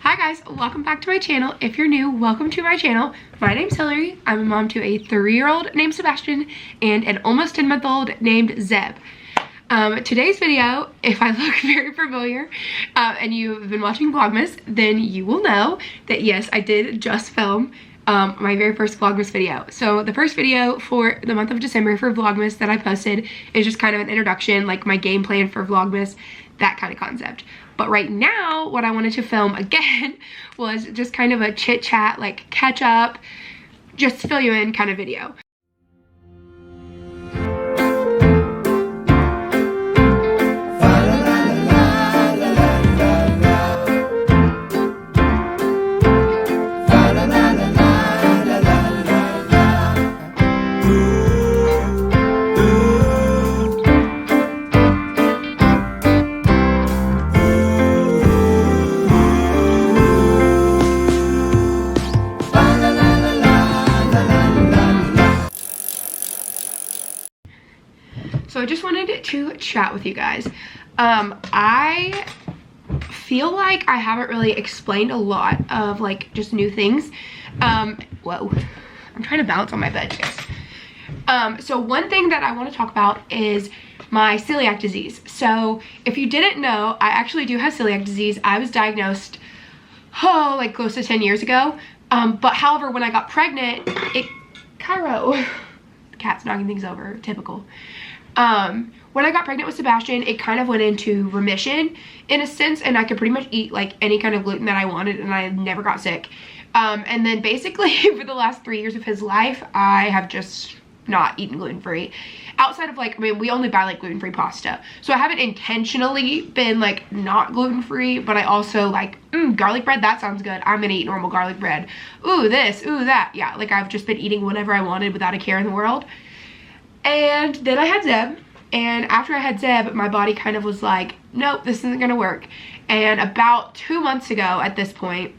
Hi guys, welcome back to my channel. If you're new, welcome to my channel. My name's Hillary. I'm a mom to a 3-year-old named Sebastian and an almost 10-month-old named Zeb. Today's video, if I look very familiar and you've been watching Vlogmas, then you will know that yes, I did just film my very first Vlogmas video. So the first video for the month of December for Vlogmas that I posted is just kind of an introduction, like my game plan for Vlogmas, that kind of concept. But right now, what I wanted to film again was just kind of a chit chat, like catch up, just fill you in kind of video. So I just wanted to chat with you guys. I feel like I haven't really explained a lot of like just new things. Whoa, I'm trying to balance on my bed, guys. So one thing that I want to talk about is my celiac disease. So if you didn't know, I actually do have celiac disease. I was diagnosed, like close to 10 years ago. But however, when I got pregnant, Cairo, the cat's knocking things over, typical. When I got pregnant with Sebastian, it kind of went into remission in a sense, and I could pretty much eat like any kind of gluten that I wanted, and I never got sick. And then basically for the last 3 years of his life, I have just not eaten gluten-free. Outside of like, I mean, we only buy like gluten-free pasta. So I haven't intentionally been like not gluten-free, but I also like, garlic bread, that sounds good. I'm gonna eat normal garlic bread. Ooh, this, ooh, that. Yeah, like I've just been eating whatever I wanted without a care in the world. And then I had Zeb, and after I had Zeb, my body kind of was like, nope, this isn't gonna work. And about 2 months ago at this point,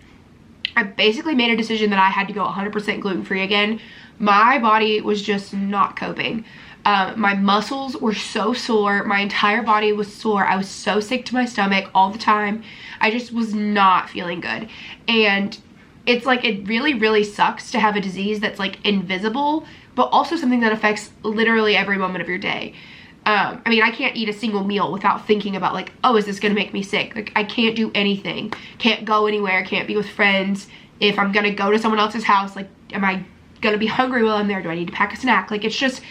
I basically made a decision that I had to go 100% gluten-free again. My body was just not coping. My muscles were so sore, my entire body was sore. I was so sick to my stomach all the time. I just was not feeling good. And it's like, it really, really sucks to have a disease that's like invisible, but also something that affects literally every moment of your day. I mean, I can't eat a single meal without thinking about like, oh, is this gonna make me sick? Like, I can't do anything. Can't go anywhere, can't be with friends. If I'm gonna go to someone else's house, like, am I gonna be hungry while I'm there? Do I need to pack a snack? Like, it's just,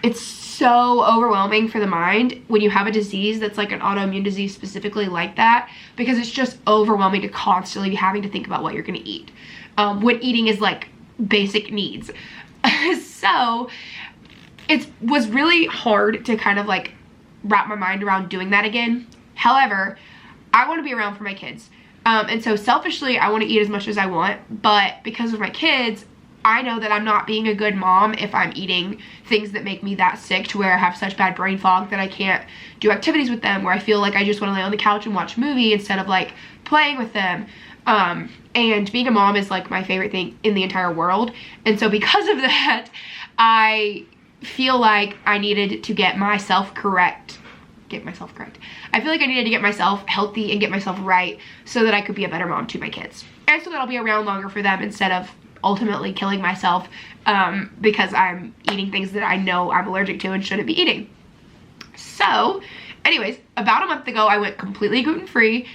it's so overwhelming for the mind when you have a disease that's like an autoimmune disease specifically like that, because it's just overwhelming to constantly be having to think about what you're gonna eat. When eating is like basic needs. So it was really hard to kind of like wrap my mind around doing that again. However, I want to be around for my kids. And so selfishly, I want to eat as much as I want, but because of my kids, I know that I'm not being a good mom if I'm eating things that make me that sick to where I have such bad brain fog that I can't do activities with them, where I feel like I just want to lay on the couch and watch a movie instead of like playing with them. And being a mom is like my favorite thing in the entire world. And so because of that, I feel like I needed to get myself correct. I feel like I needed to get myself healthy and get myself right so that I could be a better mom to my kids. And so that I'll be around longer for them instead of ultimately killing myself because I'm eating things that I know I'm allergic to and shouldn't be eating. So anyways, about a month ago, I went completely gluten-free.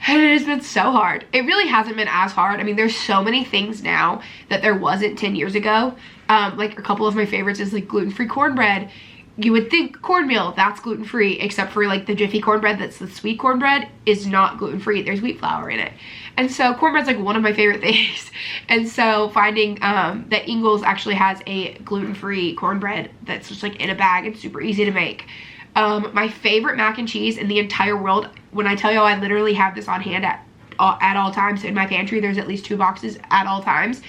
And it has been so hard. It really hasn't been as hard. I mean, there's so many things now that there wasn't 10 years ago. Like a couple of my favorites is like gluten-free cornbread. You would think cornmeal, that's gluten-free, except for like the Jiffy cornbread, that's the sweet cornbread, is not gluten-free. There's wheat flour in it. And so cornbread's like one of my favorite things. And so finding that Ingles actually has a gluten-free cornbread that's just like in a bag and super easy to make. My favorite mac and cheese in the entire world, when I tell you I literally have this on hand at all times in my pantry, there's at least 2 boxes at all times,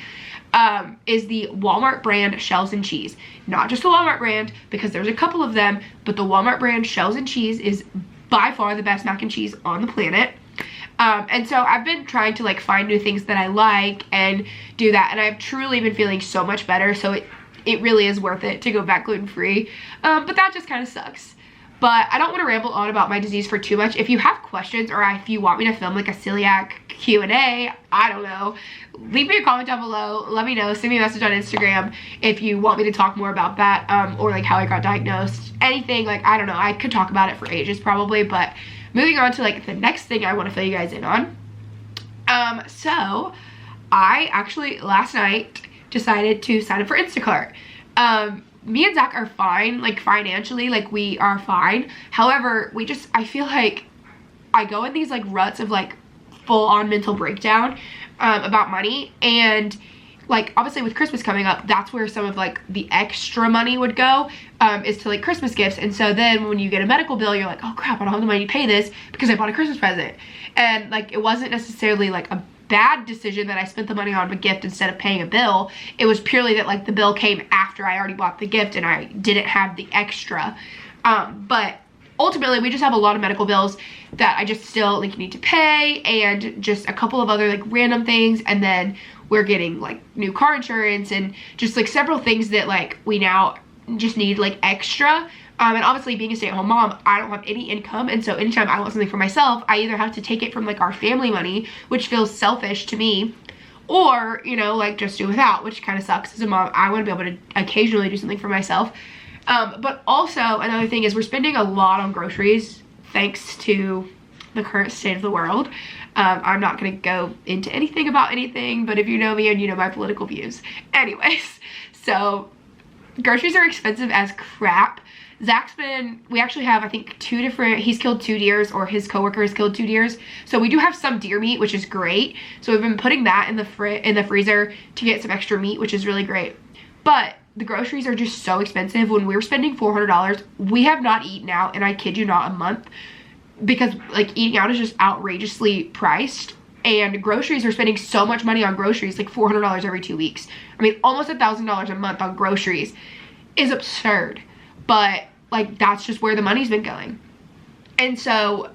is the Walmart brand Shells and Cheese. Not just the Walmart brand, because there's a couple of them, but the Walmart brand Shells and Cheese is by far the best mac and cheese on the planet. And so I've been trying to like find new things that I like and do that, and I've truly been feeling so much better, so it really is worth it to go back gluten-free. But that just kind of sucks. But I don't want to ramble on about my disease for too much. If you have questions, or if you want me to film like a celiac Q&A, I don't know, leave me a comment down below. Let me know. Send me a message on Instagram if you want me to talk more about that, or like how I got diagnosed. Anything, like, I don't know. I could talk about it for ages probably, but moving on to like the next thing I want to fill you guys in on. So I actually last night decided to sign up for Instacart. Me and Zach are fine, like financially, like we are fine. However, I feel like I go in these like ruts of like full on mental breakdown about money. And like obviously with Christmas coming up, that's where some of like the extra money would go, is to like Christmas gifts. And so then when you get a medical bill, you're like, oh crap, I don't have the money to pay this because I bought a Christmas present. And like it wasn't necessarily like a bad decision that I spent the money on a gift instead of paying a bill. It was purely that like the bill came after I already bought the gift and I didn't have the extra. But ultimately we just have a lot of medical bills that I just still like need to pay, and just a couple of other like random things. And then we're getting like new car insurance and just like several things that like we now just need like extra. And obviously being a stay-at-home mom, I don't have any income, and so anytime I want something for myself, I either have to take it from like our family money, which feels selfish to me, or, you know, like just do without, which kind of sucks. As a mom, I want to be able to occasionally do something for myself. But also another thing is we're spending a lot on groceries thanks to the current state of the world. I'm not going to go into anything about anything, but if you know me and you know my political views. Anyways, so groceries are expensive as crap. We actually have, I think, he's killed 2 deers, or his coworker has killed 2 deers. So we do have some deer meat, which is great. So we've been putting that in the freezer to get some extra meat, which is really great. But the groceries are just so expensive. When we were spending $400, we have not eaten out, and I kid you not, a month, because like eating out is just outrageously priced. And groceries, are spending so much money on groceries, like $400 every 2 weeks. I mean, almost $1,000 a month on groceries is absurd. But like that's just where the money's been going. And so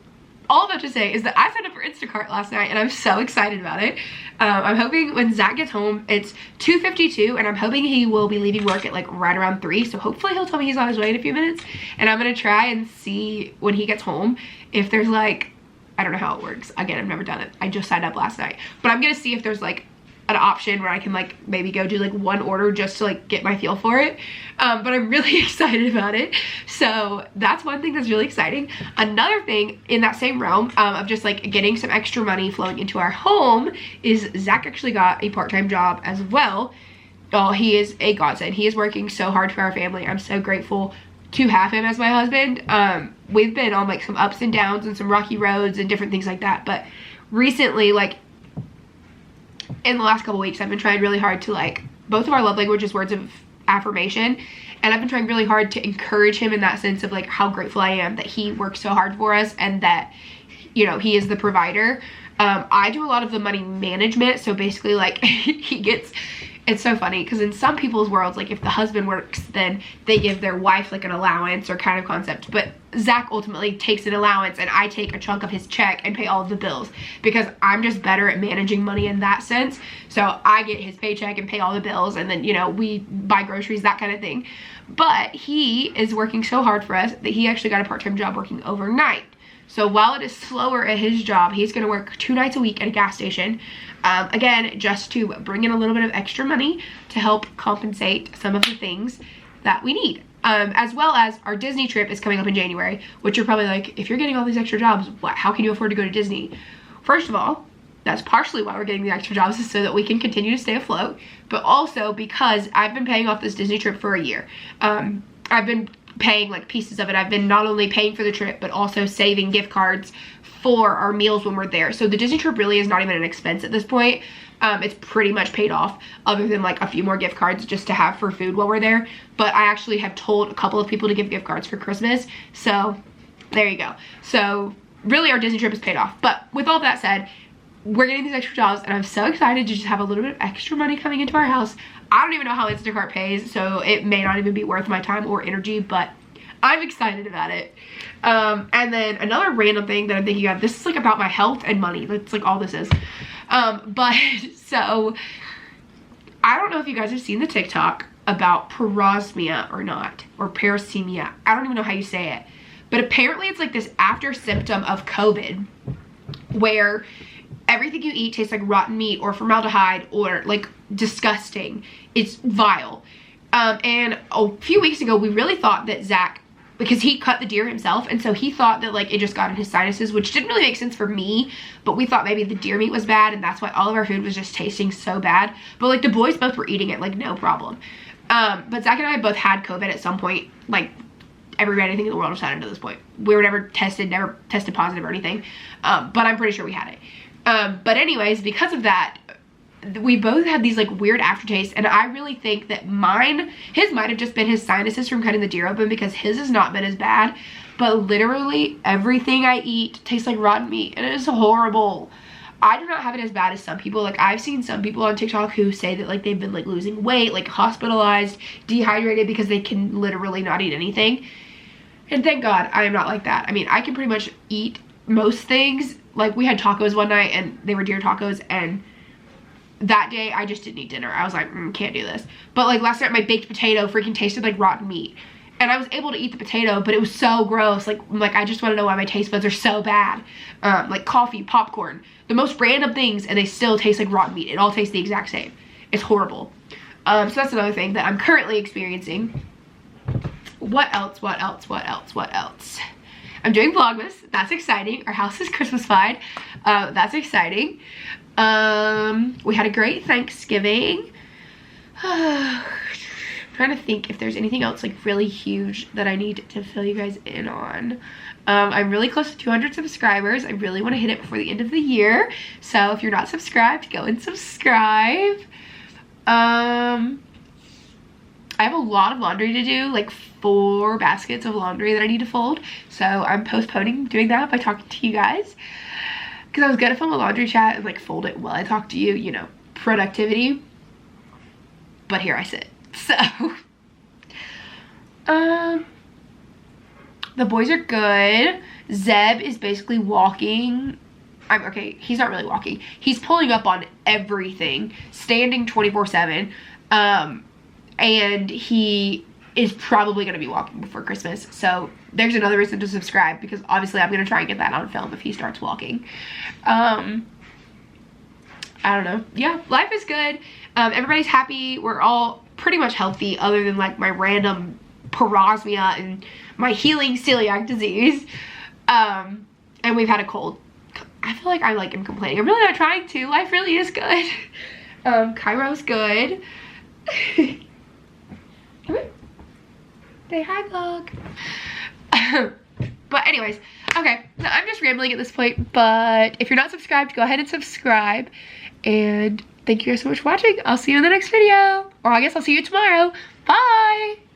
all of that to say is that I signed up for Instacart last night, and I'm so excited about it. I'm hoping when Zach gets home, it's 2:52, and I'm hoping he will be leaving work at like right around 3. So hopefully he'll tell me he's on his way in a few minutes, and I'm gonna try and see when he gets home if there's like, I don't know how it works. Again, I've never done it. I just signed up last night, but I'm gonna see if there's like an option where I can like maybe go do like one order just to like get my feel for it. But I'm really excited about it. So that's one thing that's really exciting. Another thing in that same realm of just like getting some extra money flowing into our home is Zach actually got a part-time job as well. Oh, he is a godsend. He is working so hard for our family. I'm so grateful to have him as my husband. We've been on like some ups and downs and some rocky roads and different things like that, but recently, like in the last couple weeks, I've been trying really hard to like, both of our love languages, words of affirmation, and I've been trying really hard to encourage him in that sense of like how grateful I am that he works so hard for us and that, you know, he is the provider. I do a lot of the money management, so basically like it's so funny because in some people's worlds, like if the husband works, then they give their wife like an allowance or kind of concept, but Zach ultimately takes an allowance and I take a chunk of his check and pay all of the bills because I'm just better at managing money in that sense. So I get his paycheck and pay all the bills, and then, you know, we buy groceries, that kind of thing. But he is working so hard for us that he actually got a part-time job working overnight. So while it is slower at his job, he's going to work 2 nights a week at a gas station. Again, just to bring in a little bit of extra money to help compensate some of the things that we need. As well as our Disney trip is coming up in January, which you're probably like, if you're getting all these extra jobs, how can you afford to go to Disney? First of all, that's partially why we're getting the extra jobs, is so that we can continue to stay afloat, but also because I've been paying off this Disney trip for a year. I've been paying like pieces of it. I've been not only paying for the trip, but also saving gift cards for our meals when we're there. So the Disney trip really is not even an expense at this point. It's pretty much paid off, other than like a few more gift cards just to have for food while we're there. But I actually have told a couple of people to give gift cards for Christmas. So there you go. So really our Disney trip is paid off. But with all of that said, we're getting these extra jobs, and I'm so excited to just have a little bit of extra money coming into our house. I don't even know how Instacart pays, so it may not even be worth my time or energy, but I'm excited about it. And then another random thing that I'm thinking of, this is like about my health and money. That's like all this is. But so I don't know if you guys have seen the TikTok about parosmia or not, or parosmia. I don't even know how you say it. but apparently it's like this after symptom of COVID where everything you eat tastes like rotten meat or formaldehyde or like disgusting. It's vile. And a few weeks ago, we really thought that Zach, because he cut the deer himself, and so he thought that like it just got in his sinuses, which didn't really make sense for me, but we thought maybe the deer meat was bad and that's why all of our food was just tasting so bad. But like the boys both were eating it like no problem. But Zach and I both had COVID at some point, like everybody I think in the world has had it to this point. We were never tested positive or anything, but I'm pretty sure we had it. But anyways, because of that, we both had these like weird aftertastes, and I really think that his might have just been his sinuses from cutting the deer open, because his has not been as bad, but literally everything I eat tastes like rotten meat, and it is horrible. I do not have it as bad as some people. Like I've seen some people on TikTok who say that like they've been like losing weight, like hospitalized, dehydrated, because they can literally not eat anything. And thank God I am not like that. I mean, I can pretty much eat most things. Like we had tacos one night and they were deer tacos, and that day I just didn't eat dinner. I was like, can't do this. But like last night my baked potato freaking tasted like rotten meat, and I was able to eat the potato, but it was so gross. Like I just want to know why my taste buds are so bad. Like coffee, popcorn, the most random things, and they still taste like rotten meat. It all tastes the exact same. It's horrible. So that's another thing that I'm currently experiencing. What else? I'm doing Vlogmas. That's exciting. Our house is Christmas-fied. That's exciting. We had a great Thanksgiving. I'm trying to think if there's anything else like really huge that I need to fill you guys in on. I'm really close to 200 subscribers. I really want to hit it before the end of the year. So if you're not subscribed, go and subscribe. I have a lot of laundry to do, like 4 baskets of laundry that I need to fold. So I'm postponing doing that by talking to you guys, because I was gonna film a laundry chat and like fold it while I talk to you, you know, productivity. But here I sit. So the boys are good. Zeb is basically walking. Okay, he's not really walking. He's pulling up on everything, standing 24/7. And he is probably going to be walking before Christmas. So there's another reason to subscribe, because obviously I'm going to try and get that on film if he starts walking. I don't know. Yeah, life is good. Everybody's happy. We're all pretty much healthy, other than like my random Parosmia and my healing Celiac Disease. And we've had a cold. I feel like I like am complaining. I'm really not trying to. Life really is good. Cairo's good. Say hi, vlog. But anyways, okay, so I'm just rambling at this point, but if you're not subscribed, go ahead and subscribe, and thank you guys so much for watching. I'll see you in the next video, or I guess I'll see you tomorrow. Bye.